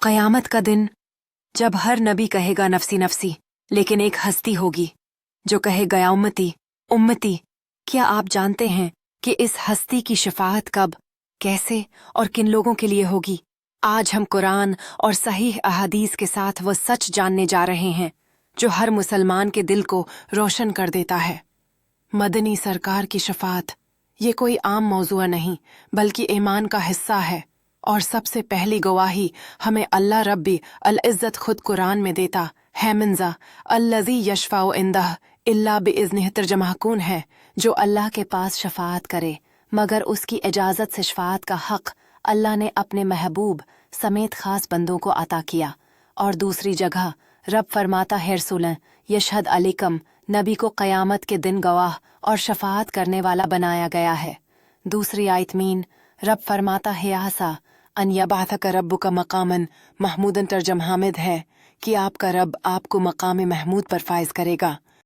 क़यामत का दिन जब हर नबी कहेगा नफसी नफसी, लेकिन एक हस्ती होगी जो कहेगा या उम्मती उम्मती। क्या आप जानते हैं कि इस हस्ती की शफाअत कब, कैसे और किन लोगों के लिए होगी? आज हम कुरान और सहीह अहादीस के साथ वो सच जानने जा रहे हैं जो हर मुसलमान के दिल को रोशन कर देता है। मदनी सरकार की शफाअत ये कोई आम मौजूआ नहीं बल्कि ईमान का हिस्सा है, और सबसे पहली गवाही हमें अल्लाह रब्बी अल इज़्ज़त खुद कुरान में देता है। मिंजा अल्लज़ी यशफ़ाउ इंदह इल्ला बिइज़्निह तर्जमाकून है, जो अल्लाह के पास शफाअत करे मगर उसकी इजाज़त से शफाअत का हक़ अल्लाह ने अपने महबूब समेत ख़ास बंदों को अता किया। और दूसरी जगह रब फरमाता है, रसूलन यशहद अलैकुम, नबी को क़यामत के दिन गवाह और शफाअत करने वाला बनाया गया है। दूसरी आयत में रब फरमाता है, आसा अन यबअथक रब्बुका मक़ामन महमूदन, तर्जम हामिद है कि आपका रब आपको मक़ाम महमूद पर फाइज करेगा।